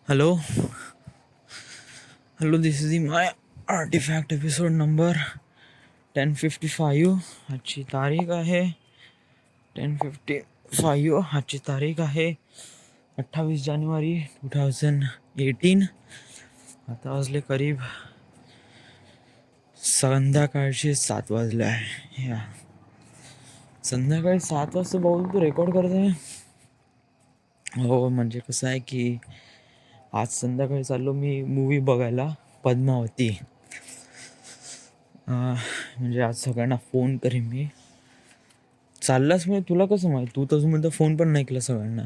Hello, this is my artifact episode number 1055. आजची तारीख आहे 1055. आजची तारीख आहे 28 जानेवारी 2018. आता वाजले करीब संध्याकाळचे 7 वाजले आहे. या संध्याकाळी 7 वाजता भाऊ तू रेकॉर्ड करत आहे? हो, म्हणजे कसं आहे की आज संध्याकाळी चाललो मी मूवी बघायला, पद्मावती. म्हणजे आज सगळ्यांना फोन करीन मी. चाललास म्हणजे तुला कसं माहीत? तू तर म्हणतो फोन पण नाही केला सगळ्यांना.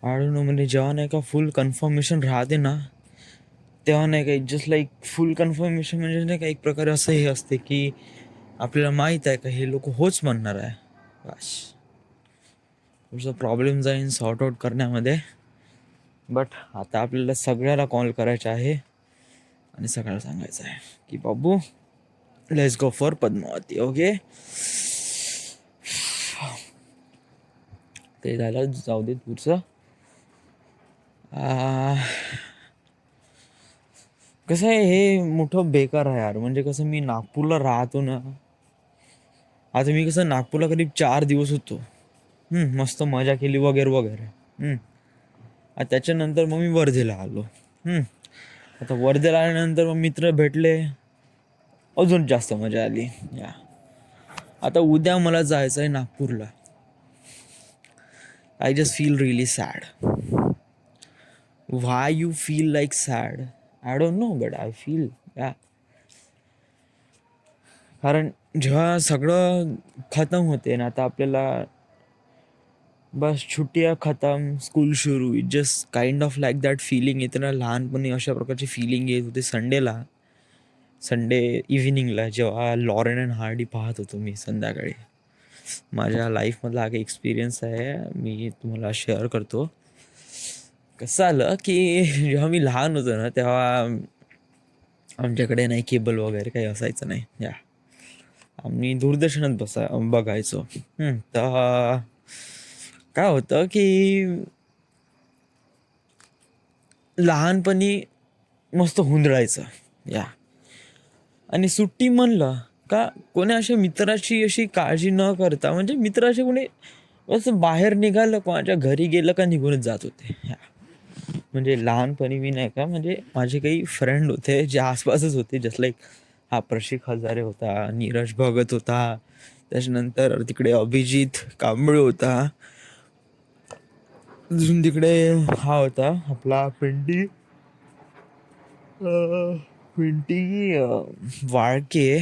आय डोंट नो, म्हणजे जेव्हा नाही का फुल कन्फर्मेशन राहते ना, तेव्हा नाही का जस्ट लाईक फुल कन्फर्मेशन म्हणजे नाही का एक प्रकारे असं हे असते की आपल्याला माहीत आहे का हे लोक होच म्हणणार आहे. बस थोडंसं प्रॉब्लेम जाईन सॉर्ट आउट करण्यामध्ये. बट आता आपल्याला सगळ्याला कॉल करायचा आहे आणि सगळ्याला सांगायचं आहे की बाबू let's go for Padmavati. Okay, ते झालं, जाऊ दे पुढचं. कसं आहे हे मोठं बेकार आहे यार. म्हणजे कसं मी नागपूरला राहतो ना, आता मी कसं नागपूरला करीब 4 दिवस होतो. मस्त मजा केली वगैरे वगैरे. त्याच्यानंतर मग मी वर्धेला आलो. आता वर्धेला आल्यानंतर मग मित्र भेटले, अजून जास्त मजा आली. या आता उद्या मला जायचं आहे नागपूरला. I just feel really sad. Why you feel like sad? I don't know, but I feel. या कारण जेव्हा सगळं खतम होते ना, आता आपल्याला बस छुट्ट्या खतम, स्कूल सुरू, it just kind of like that feeling येते ना. लहानपणी अशा प्रकारची फिलिंग येत होती संडे इव्हिनिंगला, जेव्हा लॉरेन अँड हार्डी पाहत होतो मी संध्याकाळी. माझ्या लाईफमधला हा काही एक्सपिरियन्स आहे, मी तुम्हाला शेअर करतो. कसं आलं की जेव्हा मी लहान होतो ना, तेव्हा आमच्याकडे नाही केबल वगैरे काही असायचं नाही. या आम्ही दूरदर्शनात बघायचो. तर काय होतं की लहानपणी मस्त हुंदडायचं. या आणि सुट्टी म्हणलं का कोणी अशा मित्राची अशी काळजी न करता, म्हणजे मित्राशी कोणी असं बाहेर निघालं, कोणाच्या घरी गेलं का निघूनच जात होते. म्हणजे लहानपणी मी नाही का, म्हणजे माझे काही फ्रेंड होते जे आसपासच होते, जस्ट लाईक हा प्रशिक हजारे होता, नीरज भगत होता, त्याच्यानंतर तिकडे अभिजित कांबळे होता, अजून तिकडे हा होता आपला पिंटी वाळके,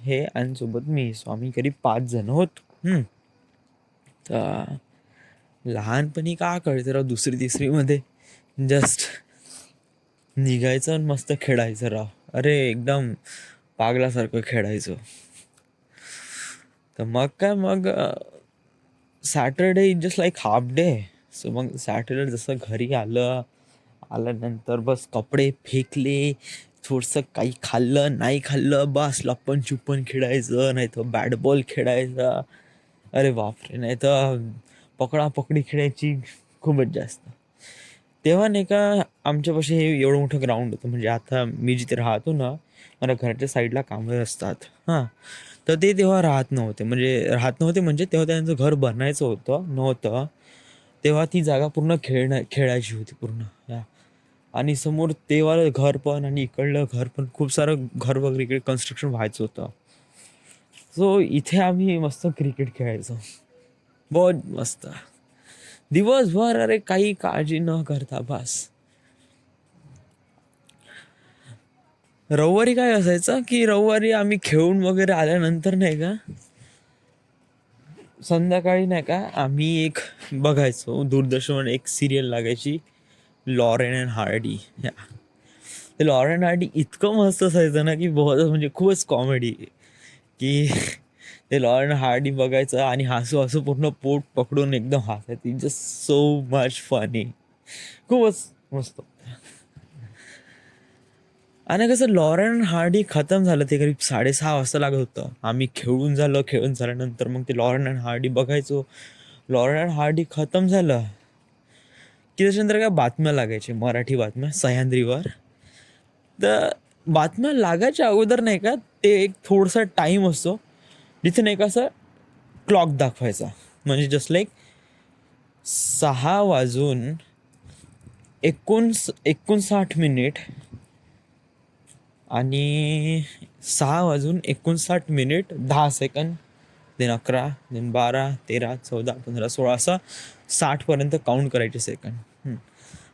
हे आणि सोबत मी. सो आम्ही करीब 5 जण होत. तर लहानपणी का कळतं राव, 2री-3रीमध्ये जस्ट निघायचं आणि मस्त खेळायचं राव. अरे एकदम पागलासारखं खेळायचो. तर मग काय, मग Saturday is just like half day. So मग सॅटरडे जसं घरी आल्यानंतर बस कपडे फेकले, थोडंसं काही खाल्लं नाही खाल्लं, बस लप्पन चुप्पन खेळायचं, नाही तर बॅट बॉल खेळायचा. अरे बापरे, नाही तर पकडापकडी खेळायची खूपच जास्त. तेव्हा नाही का आमच्यापाशी हे एवढं मोठं ग्राउंड होतं. म्हणजे आता मी जिथे राहतो ना, मला घराच्या साईडला कामं असतात. तर ते तेव्हा राहत नव्हते म्हणजे तेव्हा त्यांचं घर बनायचं नव्हतं. तेव्हा ती जागा पूर्ण खेळायची होती पूर्ण. आणि समोर तेव्हा घर पण आणि इकडलं घर पण, खूप सारं घर वगैरे इकडे कन्स्ट्रक्शन व्हायचं होतं. सो इथे आम्ही मस्त क्रिकेट खेळायचो, बहुत मस्त दिवसभर. अरे काही काळजी न करता बस. रविवारी काय असायचं की रविवारी आम्ही खेळून वगैरे आल्यानंतर नाही का, संध्याकाळी नाही का आम्ही एक बघायचो दूरदर्शनवर, एक सिरियल लागायची, लॉरेन अँड हार्डी. ते लॉरेन अँड हार्डी इतकं मस्त असायचं ना की बहुत, म्हणजे खूपच कॉमेडी की ते लॉरेन हार्डी बघायचं आणि हसू हसू पूर्ण पोट पकडून एकदम हसायचं. It just so much funny, खूपच मस्त. आणि कसं लॉरेन हार्डी खतम झालं ते करीब 6:30 वाजता लागत होतं. आम्ही खेळून झाल्यानंतर मग ते लॉरेन अँड हार्डी बघायचो. लॉरेन अँड हार्डी खतम झालं की त्याच्यानंतर काय बातम्या लागायच्या, मराठी बातम्या सह्याद्रीवर. तर बातम्या लागायच्या अगोदर नाही का, ते एक थोडासा टाईम असतो जिथे नाही का असं क्लॉक दाखवायचा, म्हणजे जस्ट लाईक 6:59 आणि 6:59 देन 11 देन 12 13 14 15 16 असं 60 काउंट करायचे सेकंड.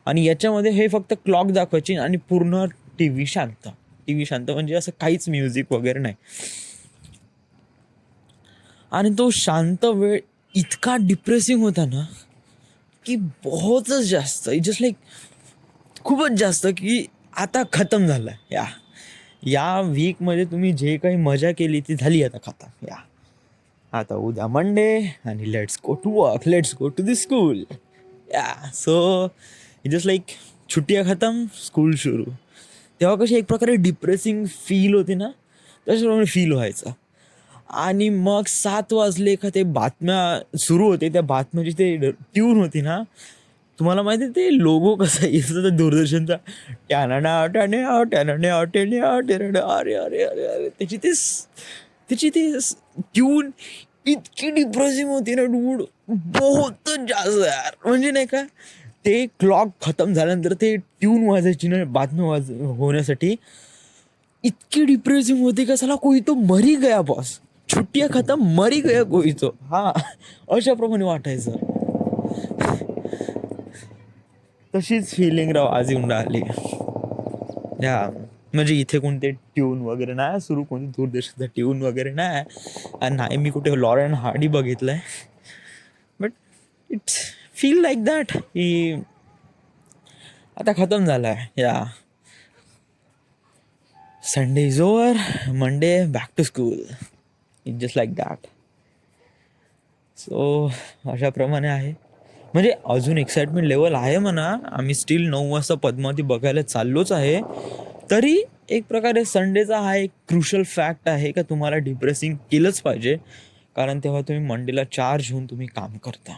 आणि याच्यामध्ये हे फक्त क्लॉक दाखवायची आणि पूर्ण टी व्ही शांत. टी व्ही शांत म्हणजे असं काहीच म्युझिक वगैरे नाही. आणि तो शांत वेळ इतका डिप्रेसिंग होता ना की बहुतच जास्त, जस्ट लाईक खूपच जास्त, की आता खतम झालं या वीकमध्ये तुम्ही जे काही मजा केली ती झाली आता खतम. आता उद्या मंडे आणि let's go to work, let's go to the school. So just like छुट्टिया खतम, स्कूल सुरू. तेव्हा कशी एक प्रकारे डिप्रेसिंग फील होती ना, त्याच्याप्रमाणे फील व्हायचं. आणि मग 7 वाजले का ते बातम्या सुरू होते, त्या बातम्याची ते ट्यून होती ना, तुम्हाला माहिती आहे ते लोगो कसा येतो तर दूरदर्शनचा, टॅनाना टॅन्या टॅनान्या टॅन्या टॅनान्या, अरे अरे अरे अरे, त्याची ती ट्यून इतकी डिप्रेसिंग होती ना डूड, बहुत जास्त यार. म्हणजे नाही का, ते क्लॉक खतम झाल्यानंतर ते ट्यून वाजायची ना बातम्या होण्यासाठी, इतकी डिप्रेसिंग होती का साला कोई तो मरी गया बॉस, छुट्टिया खतम मरी गया कोई तो. अशाप्रमाणे वाटायचं. तशीच फिलिंग राव आज येऊन राहिली. म्हणजे इथे कोणते ट्यून वगैरे नाही सुरू, कोणती दूरदर्शनचा ट्यून वगैरे नाही, आणि नाही मी कुठे लॉरेन हार्डी बघितलंय. But it's feel like that की आता खतम झालाय. Sunday is over, Monday back to school, it's just like that. So अशाप्रमाणे आहे. म्हणजे अजून एक्साइटमेंट लेवल आहे म्हणा, आम्ही स्टील 9 वाजता पद्मावती बघायला चाललोच आहे. तरी एक प्रकारे संडेचा हा एक क्रुशल फॅक्ट आहे का तुम्हाला डिप्रेसिंग केलंच पाहिजे, कारण तेव्हा तुम्ही मंडेला चार्ज होऊन तुम्ही काम करता.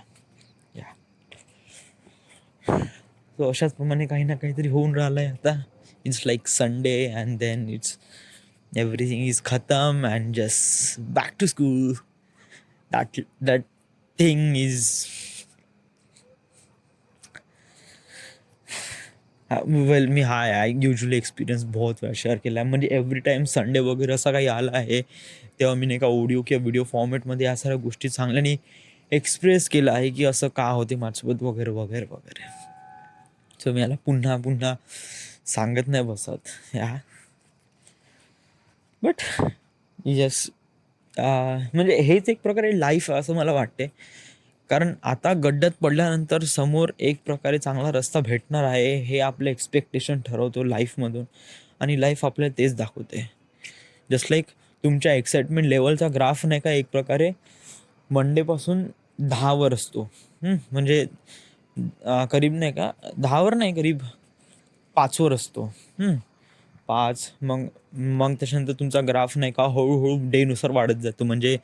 सो अशाच प्रमाणे काही ना काहीतरी होऊन राहिलं आहे आता. It's like Sunday and then it's everything is खतम and just back to school. That thing is well, मी आय युजली एक्सपिरियन्स बहुत वेळा शेअर केला आहे. म्हणजे एव्हरी टाईम संडे वगैरे असं काही आला आहे तेव्हा मी नाही का ऑडिओ किंवा व्हिडिओ फॉर्मॅटमध्ये या साऱ्या गोष्टी चांगल्याने एक्सप्रेस केलं आहे की असं का होते माझ्यासोबत वगैरे वगैरे वगैरे. सो मी याला पुन्हा पुन्हा सांगत नाही बसत बट यस, म्हणजे हेच एक प्रकारे लाईफ असं मला वाटते. कारण आता गड्ड्यात पडल्यानंतर समोर एक प्रकारे चांगला रस्ता भेटणार आहे हे आपलं एक्सपेक्टेशन ठरवतो लाईफमधून, आणि लाईफ आपल्याला तेच दाखवते. जस्ट लाईक तुमच्या एक्साइटमेंट लेवलचा ग्राफ नाही का एक प्रकारे मंडेपासून 10वर असतो. म्हणजे करीब नाही का 10वर नाही, करीब 5वर असतो. 5 मग त्याच्यानंतर तुमचा ग्राफ नाही का हळूहळू डेनुसार वाढत जातो. म्हणजे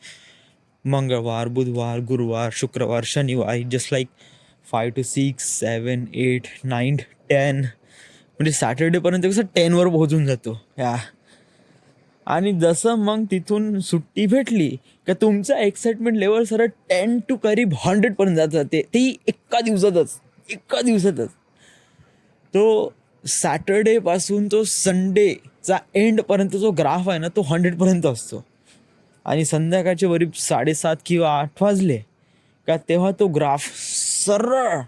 मंगळवार, बुधवार, गुरुवार, शुक्रवार, शनिवार, जस्ट लाईक 5 to 6, 7, 8, 9, 10, म्हणजे सॅटर्डेपर्यंत कसं 10वर पोहोचून जातो. आणि जसं मग तिथून सुट्टी भेटली का तुमचा एक्साइटमेंट लेवल सरळ 10 to करीब 100पर्यंत जातं. ते एका दिवसातच. तो सॅटर्डेपासून तो संडेचा एंडपर्यंत जो ग्राफ आहे ना तो 100पर्यंत असतो. आणि संध्याकाळचे वरी 7:30 किंवा 8 वाजले का तेव्हा तो ग्राफ सरळ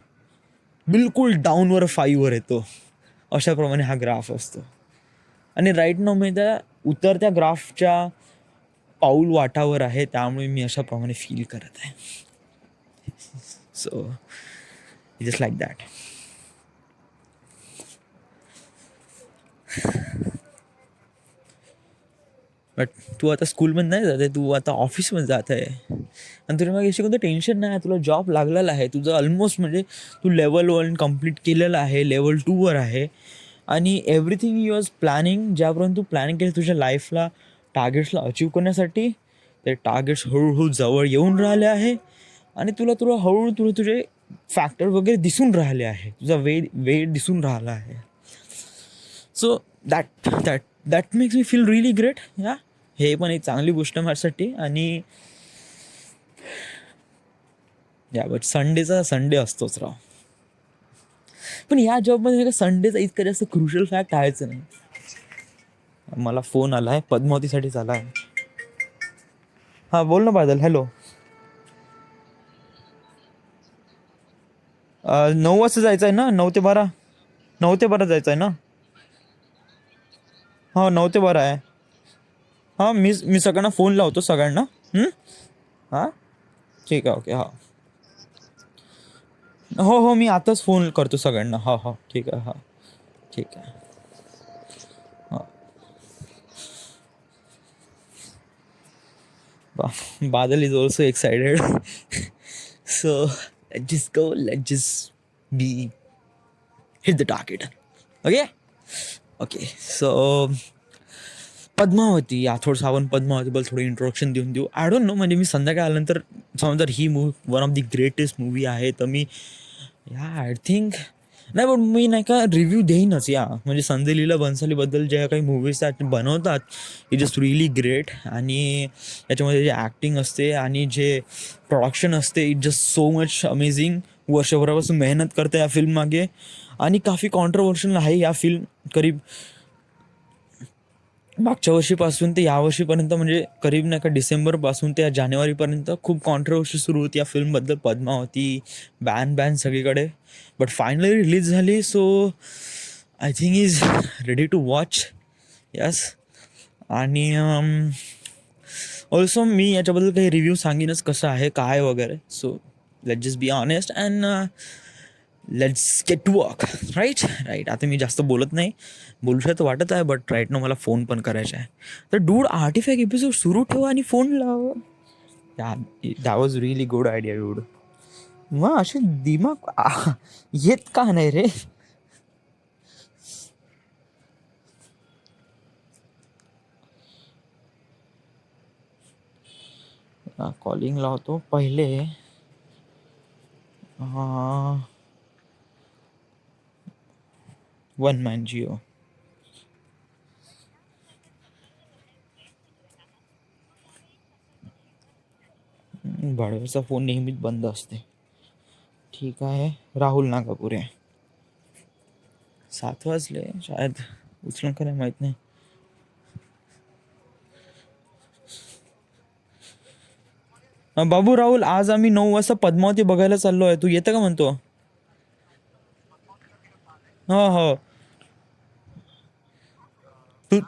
बिलकुल डाऊनवर 5वर येतो. अशाप्रमाणे हा ग्राफ असतो. आणि राईट नाव मी त्या उतरत्या ग्राफच्या पाऊल वाटावर आहे, त्यामुळे मी अशाप्रमाणे फील करत आहे. So just like that. But तू आता स्कूलमध्ये नाही जात आहे, तू आता ऑफिसमध्ये जात आहे, आणि तुला मग याची कोणतं टेन्शन नाही. तुला जॉब लागलेला आहे, तुझं ऑलमोस्ट म्हणजे तू लेवल 1 कंप्लीट केलेलं आहे, लेवल 2वर आहे, आणि एव्हरीथिंग यू वॉज प्लॅनिंग, ज्यापर्यंत तू प्लॅनिंग केलं तुझ्या लाईफला टार्गेट्सला अचीव करण्यासाठी, ते टार्गेट्स हळूहळू जवळ येऊन राहिले आहे. आणि तुला हळूहळू तुझे फॅक्टर वगैरे दिसून राहिले आहे, तुझा वेळ वेळ दिसून राहिला आहे. So that that that makes me feel really great. या हे पण एक चांगली गोष्ट आहे माझ्यासाठी. आणि या बट संडेचा संडे असतोच राव. पण या जॉबमध्ये संडेचा इतकं जास्त क्रुशल फॅक्ट आहेच नाही. मला फोन आला आहे, पद्मावतीसाठीच आला आहे. हां बोल ना बादल. हॅलो. 9 वाजता जायचं आहे ना, 9 ते 12. 9 ते 12 जायचं आहे ना. हो 9 ते 12 आहे. हां मी सगळ्यांना फोन लावतो सगळ्यांना. हां ठीक आहे. ओके. हां हो हो मी आताच फोन करतो सगळ्यांना. हो हो ठीक आहे. हां ठीक आहे. हां Badal is also excited. So let just go, late just be hit the target. Okay okay. So Padmavati, या थोडंसं आपण पद्मावतीबद्दल थोडं इंट्रोडक्शन देऊ. आय डोंट नो, म्हणजे मी संध्याकाळी आल्यानंतर समजा ही one of the greatest movie आहे तर मी या आय थिंक नाही, पण मी नाही का रिव्ह्यू देईनच. या म्हणजे संजय लीला भन्सालीबद्दल ज्या काही मूवीज बनवतात इट जस्ट रिअली ग्रेट. आणि याच्यामध्ये जे ॲक्टिंग असते आणि जे प्रोडक्शन असते it just so much amazing. वर्षभरापासून मेहनत करते या फिल्म मागे. आणि काफी कॉन्ट्रोवर्शियल आहे या फिल्म. करीब मागच्या वर्षीपासून ते यावर्षीपर्यंत, म्हणजे करीब नाही का डिसेंबरपासून ते जानेवारीपर्यंत खूप कॉन्ट्रोवर्सी सुरू होती या फिल्मबद्दल. पद्मावती बॅन सगळीकडे. बट फायनली रिलीज झाली. So I think is ready to watch. Yes. आणि ऑल्सो मी याच्याबद्दल काही रिव्ह्यू सांगीनच कसं आहे काय वगैरे. So let just be honest and let's get to work. Right right. आता मी जास्त बोलत नाही, बोलूशात वाटत आहे, बट राईट ना मला फोन पण करायचा आहे. तर डूड आर्टिफॅक्ट एपिसोड सुरू ठेव आणि फोन लाव. That was really good idea dude. मग असे दिमाग येत का नाही रे. कॉलिंग लावतो पहिले. One man Jio. भाडव्याचा फोन नेहमीच बंद असते. ठीक आहे. राहुल नागापुरे. 7 वाजले शायद, उचलून का नाही माहीत नाही. बाबू राहुल, आज आम्ही 9 वाजता पद्मावती बघायला चाललो आहे, तू येतं का म्हणतो. हो हो. तू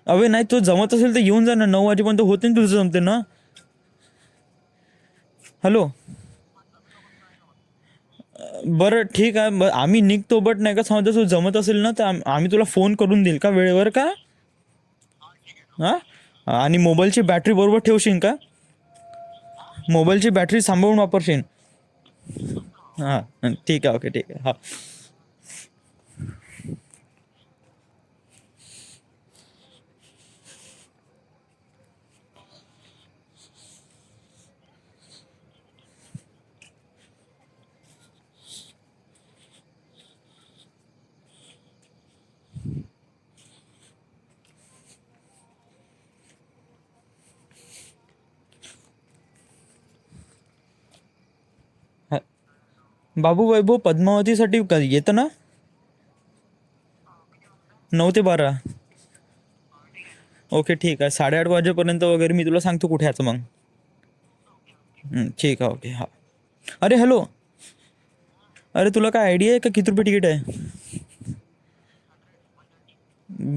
अवे नाही, तू जमत असेल तर येऊन जा ना. 9 वाजेपर्यंत होते ना तुझं, जमते ना. हॅलो. बरं ठीक आहे. आम्ही निघतो, बट नाही का समजा तू जमत असेल ना तर आम्ही तुला फोन करून देईल का वेळेवर का. हां. आणि मोबाईलची बॅटरी बरोबर ठेवशील का. मोबाईलची बॅटरी सांभाळून वापरशील. हां ठीक आहे. ओके ठीक आहे. हां बाबू वैभव पद्मावतीसाठी येतं ना. 9 ते 12. ओके ठीक आहे. 8:30 वाजेपर्यंत वगैरे मी तुला सांगतो कुठे याचं मग. ठीक आहे. ओके. हां. अरे हॅलो. अरे तुला काय आयडिया आहे का किती रुपये तिकीट आहे.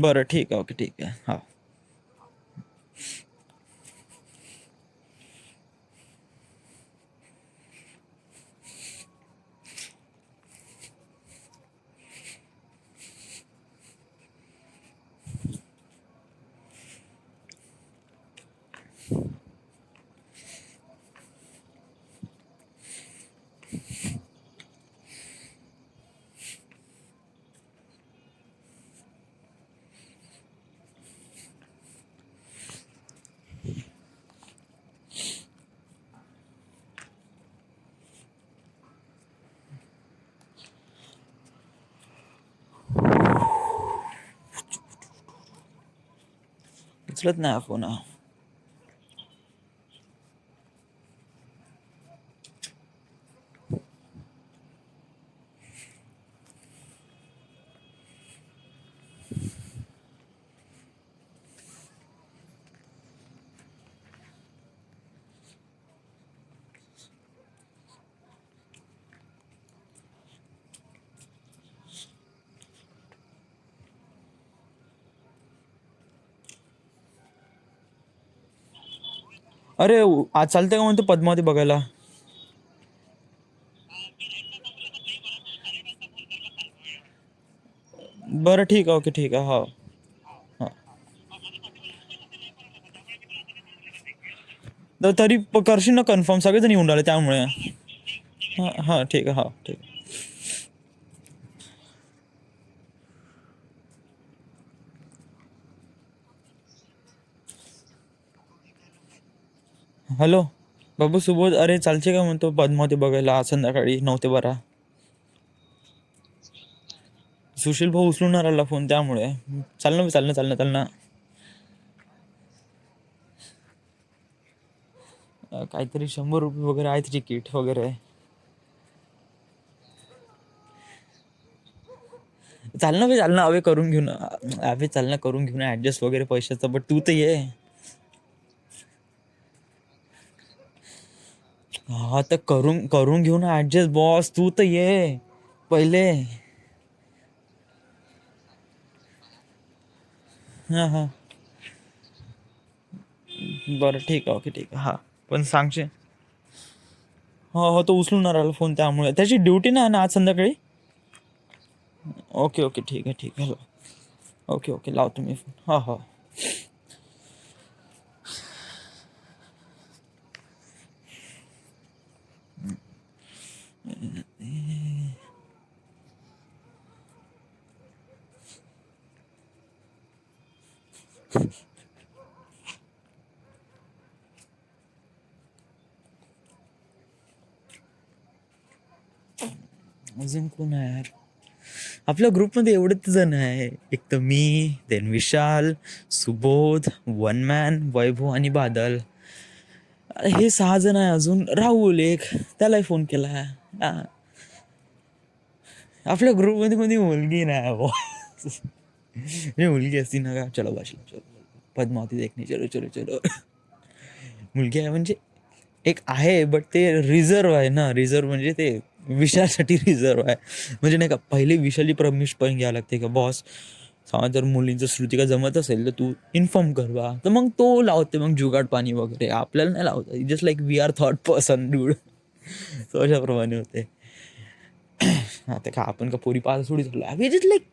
बरं ठीक आहे. ओके ठीक आहे. हां. उचलत नाही फोन. अरे आज चालतंय का म्हणतो पद्मावती बघायला? बरं ठीक आहे, ओके ठीक आहे. हो हां. तरी करशील ना कन्फर्म, सगळेजण येऊन राहिले त्यामुळे. हां हां ठीक आहे, हो ठीक आहे. हॅलो बाबू सुबोध, अरे चालते का म्हणतो पद्मावती बघायला आज संध्याकाळी 9 ते 12. सुशील भाऊ उचलून नाही राहिला फोन त्यामुळे. चालणं चालणं चालणं चालणं. काहीतरी 100 रुपये वगैरे आहे तिकीट वगैरे. चालणं बे चालणं, हवे करून घेऊन हवे चालणं करून घेऊन ऍडजस्ट वगैरे पैशाचं. बट तू तर ये. हा तर करून करून घेऊन ऍडजस्ट बॉस, तू तर ये पहिले. हां हां बरं ठीक आहे, ओके ठीक आहे. हा पण सांगशील. हो हो, तो उचलून नाही राहिला फोन त्यामुळे. त्याची ड्युटी नाही ना आज संध्याकाळी. ओके ओके ठीक आहे ठीक आहे. ओके ओके लावतो मी फोन. हो हो. अजून कोण आहे यार आपल्या ग्रुपमध्ये? एवढेच जण आहे. एक तर मी, देन विशाल, सुबोध, वन मॅन, वैभव आणि बादल. अरे हे 6 जण आहे. अजून राहुल एक, त्यालाही फोन केला. हा. आपल्या ग्रुपमध्ये कोणी मुलगी नाही हो. मी मुलगी असती ना का चलो बस चलो पद्मावती देखणे चलो चलो चलो. मुलगी आहे म्हणजे एक आहे, बट ते रिझर्व आहे ना. रिझर्व म्हणजे ते विशालसाठी रिझर्व आहे. म्हणजे नाही का, पहिले विशालची परमिशन पण घ्यावं लागते का बॉस, जर मुलींचं श्रुतिका जमत असेल तर तू इन्फॉर्म करवा. तर मग तो लावते मग जुगाड पाणी वगैरे. आपल्याला नाही लावत. Just like we are thought person dude. तो अशाप्रमाणे होते. आता का आपण का पोरी पास थोडी झालो. Just like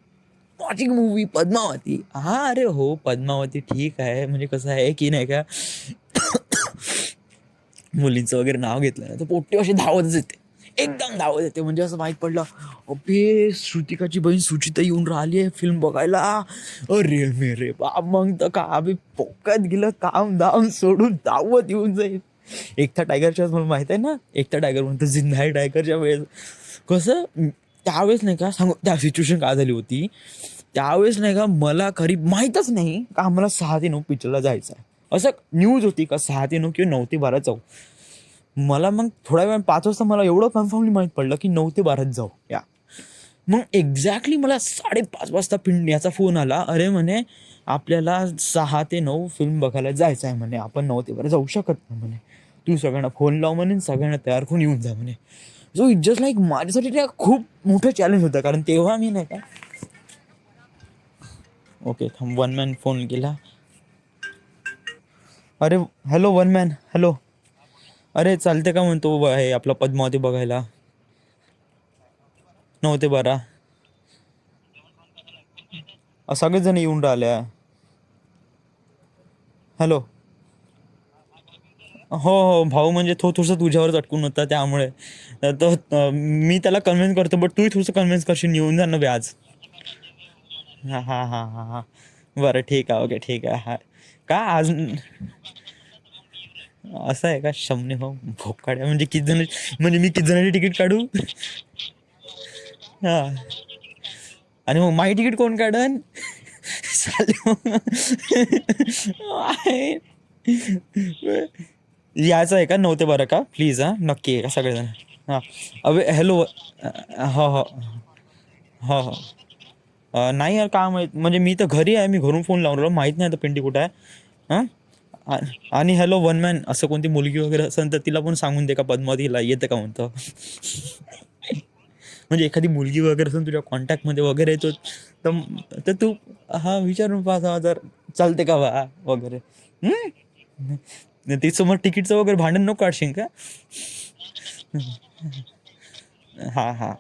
watching movie Padmavati. हा अरे हो पद्मावती ठीक आहे. म्हणजे कसं आहे की नाही का, मुलींचं वगैरे नाव घेतलं ना तर पोट्टी अशी धावतच येते. एकदम धावत येते. म्हणजे असं माहीत पडलं अबे श्रुतिकाची बहीण सुचिता येऊन राहिली आहे फिल्म बघायला. अरे मेरे बाप, मग तर का आम्ही पोक्यात गेलं, काम धाम सोडून धावत येऊन जाईल. एकता टायगरच्या मला माहित आहे ना, एकता टायगर म्हणतो जिंदा टायगरच्या वेळेस कसं त्यावेळेस नाही का सांगू, त्या सिच्युएशन काय झाली होती त्यावेळेस नाही का, मला खरी माहीतच नाही का आम्हाला 6 ते 9 पिक्चरला जायचं आहे. असं न्यूज होती का 6 ते 9 किंवा 9 ते 12 जाऊ. मला मग थोड्या वेळ 5 वाजता मला एवढं कन्फर्मली माहीत पडलं की 9 ते 12 जाऊ या. मग एक्झॅक्टली मला 5:30 वाजता याचा फोन आला. अरे म्हणे आपल्याला 6 ते 9 फिल्म बघायला जायचं आहे म्हणे. आपण 9 ते 12 जाऊ शकत नाही म्हणे. तू सगळ्यांना फोन लाव म्हणे, सगळ्यांना तयार करून येऊन जा म्हणे. सो इट जस्ट लाईक माझ्यासाठी ते खूप मोठं चॅलेंज होतं. कारण तेव्हा मी नाही का, ओके थांब, वन मॅन फोन केला. अरे हॅलो वन मॅन, हॅलो. अरे चालते का म्हणतो हे आपला पद्मावती बघायला 9 ते 12. सगळेच जण येऊन राहिले. हॅलो. हो हो भाऊ, म्हणजे तो थोडंसं तुझ्यावरच अटकून होता त्यामुळे. तो मी त्याला कन्व्हिन्स करतो, बट तूही थोडंसं कन्व्हिन्स करशील येऊन जा ना बे आज. हां हां हां हां हां बरं ठीक आहे, ओके ठीक आहे. हा का आज असं आहे का शमने हो भोकाड्या. म्हणजे किती जण, म्हणजे मी किती जणांची तिकीट काढू? हा आणि मग माझी तिकीट कोण काढन? यायचं आहे का 9 ते 12 का प्लीज? हां नक्की आहे का सगळेजण? हां. अबे हॅलो. हो हो हो हो. नाही यार काय माहीत, म्हणजे मी तर घरी आहे, मी घरून फोन लावून राहिलो, माहीत नाही आता पिंटी कुठं आहे. हां. आणि हॅलो वन मॅन, असं कोणती मुलगी वगैरे असेल तर तिला पण सांगून दे का पद्मावतीला येतं का म्हणतो. म्हणजे एखादी मुलगी वगैरे असेल तुझ्या कॉन्टॅक्टमध्ये वगैरे येतो तर तर तू हा विचारून पाहा जर चालते का बा वगैरे. तिचं मग तिकीटचं वगैरे भांडण नको काढशील का? हा हा.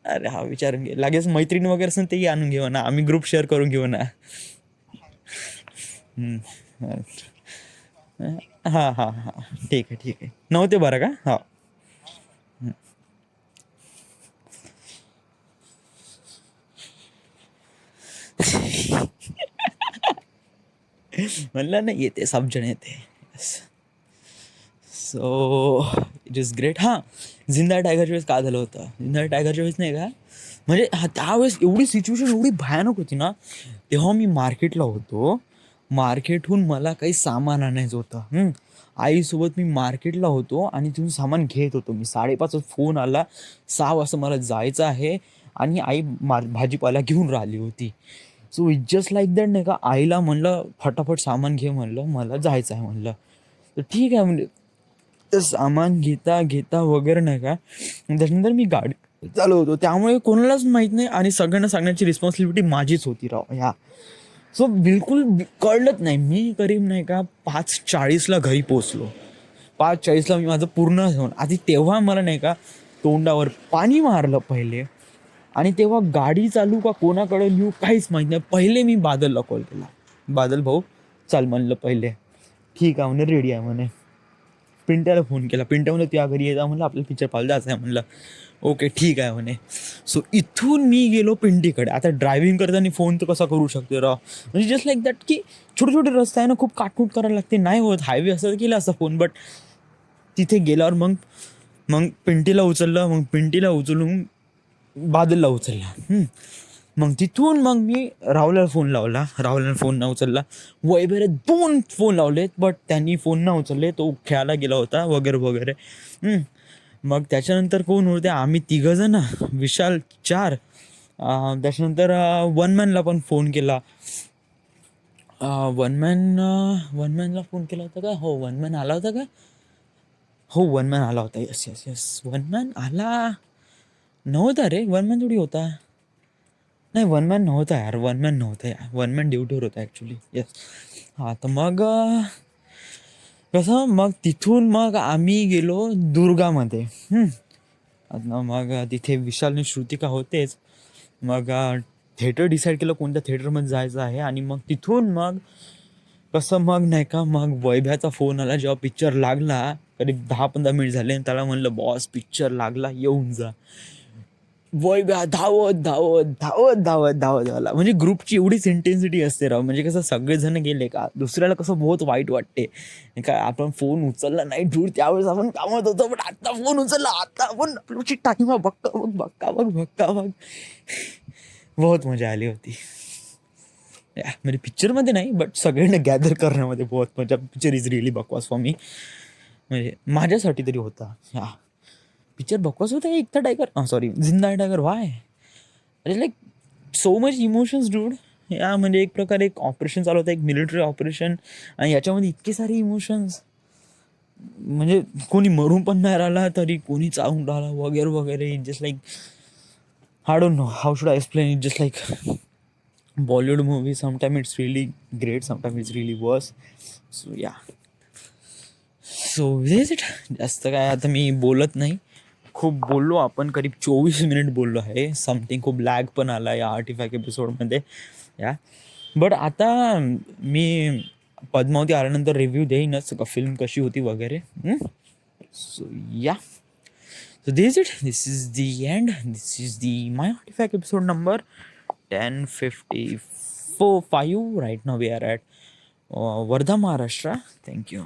अरे हा विचारून घे लागेच, मैत्रीण वगैरे असेल तेही आणून घेऊ ना, आम्ही ग्रुप शेअर करून घेऊ ना. हम्म. हा हा हा. ठीक आहे ठीक आहे, 9 ते 12 का? हा. म्हणलं ना येते, समजण येते. So it is great. हां. जिंदा टायगरच्या वेळेस काय झालं होतं, जिंदा टायगरच्या वेळेस नाही का, म्हणजे हा त्यावेळेस एवढी सिच्युएशन एवढी भयानक होती ना. तेव्हा मी मार्केटला होतो. मार्केटहून मला काही सामान आणायचं होतं. आईसोबत मी मार्केटला होतो आणि तिथून सामान घेत होतो मी. 5:30 फोन आला, 6 वाजता मला जायचं आहे आणि आई भाजीपाला घेऊन राहिली होती. So it just like that नाही का, आईला म्हणलं फटाफट सामान घे, म्हणलं मला जायचं आहे म्हणलं. तर ठीक आहे म्हणजे ते सामान घेता घेता वगैरे नाही का, त्याच्यानंतर मी गाडी चालवतो त्यामुळे कोणालाच माहीत नाही आणि सगळ्यांना सांगण्याची रिस्पॉन्सिबिलिटी माझीच होती राव ह्या. सो बिलकुल कळलंच नाही. मी करीब नाही का 5:40ला घरी पोचलो. 5:40ला मी माझं पूर्ण घेऊन आधी, तेव्हा मला नाही का तोंडावर पाणी मारलं पहिले, आणि तेव्हा गाडी चालू का कोणाकडे नेऊ काहीच माहीत नाही. पहिले मी बादलला कॉल केला, बादल भाऊ चाल म्हणलं पहिले. ठीक आहे म्हणे, रेडी आहे म्हणे. पिंट्याला फोन केला, पिंट्या म्हणलं त्या घरी येता म्हणलं, आपल्याला पिक्चर पाहायला जायचं आहे म्हणलं. ओके ठीक आहे म्हणे. सो इथून मी गेलो पिंटीकडे. आता ड्रायव्हिंग करताना फोन तर कसा करू शकते राव, म्हणजे जस्ट लाईक दॅट की छोटे छोटे रस्ते आहे ना, खूप काटकूट करायला लागते, नाही होत. हायवे असं केला असता फोन, बट तिथे गेल्यावर मग मग पिंटीला उचललं, मग पिंटीला उचलून बादलला उचलला. मग तिथून मग मी राहुलला फोन लावला, राहुलने फोन न उचलला. वैभवला 2 फोन लावलेत बट त्यांनी फोन न उचलले, तो खेळायला गेला होता वगैरे वगैरे. मग त्याच्यानंतर कोण होते, आम्ही 3 जण, विशाल 4. त्याच्यानंतर वनमॅनला पण फोन केला. वनमॅनला फोन केला होता का? हो वनमॅन आला होता का? हो वनमॅन आला होता. येस येस येस, वनमॅन आला नव्हता रे, वनमॅन थोडी होता. नाही वनमॅन नव्हता यार, वनमॅन नव्हता यार, वनमॅन ड्युटीवर होता ॲक्च्युली. येस. हां तर मग कसं, मग तिथून मग आम्ही गेलो दुर्गामध्ये. आता मग तिथे विशाल आणि श्रुतिका होतेच. मग थिएटर डिसाईड केलं कोणत्या थिएटरमध्ये जायचं आहे, आणि मग तिथून मग कसं मग नाही का, मग वैभ्याचा फोन आला जेव्हा पिक्चर लागला. करीब 10-15 मिनिट झाले आणि त्याला म्हणलं बॉस पिक्चर लागला येऊन जा. वैभ्या धावत धावत धावत धावत धावत आला. म्हणजे ग्रुपची एवढीच इंटेन्सिटी असते राव, म्हणजे कसं सगळेजण गेले का दुसऱ्याला कसं बहुत वाईट वाटते. काय आपण फोन उचलला नाही दूर, त्यावेळेस आपण कामात होतो, पण आता फोन उचलला, आता आपण आपल्याची टाइम बक्का बघ बक्का बघ बक्का बघ. बहुत मजा आली होती. म्हणजे पिक्चरमध्ये नाही बट सगळ्यांना गॅदर करण्यामध्ये बहुत मजा. पिक्चर इज रिअली बकवास फॉर मी, म्हणजे माझ्यासाठी तरी होता. पिक्चर बकवास होता. एकता टायगर, सॉरी जिंदा टायगर. वाय अरे like so much emotions dude. म्हणजे एक प्रकारे एक ऑपरेशन चालू होतं, एक मिलिटरी ऑपरेशन, आणि याच्यामध्ये इतके सारे इमोशन्स. म्हणजे कोणी मरून पण नाही राहिला, तरी कोणी चावून राहिला वगैरे वगैरे. Just like I don't know how should I explain it. Just like Bollywood movie, sometime it's really great, sometime it's really वर्स. So yeah, so this it. जास्त काय आता मी बोलत नाही, खूप बोललो आपण, करीब 24 मिनिट बोललो आहे. समथिंग खूप लॅग पण आला या 35 एपिसोडमध्ये. बट आता मी पद्मावती आल्यानंतर रिव्ह्यू देईनच का फिल्म कशी होती वगैरे. So yeah, so this it, this is the end, this is the my 35 episode number 1054 5 right now we are at Wardha, Maharashtra. Thank you.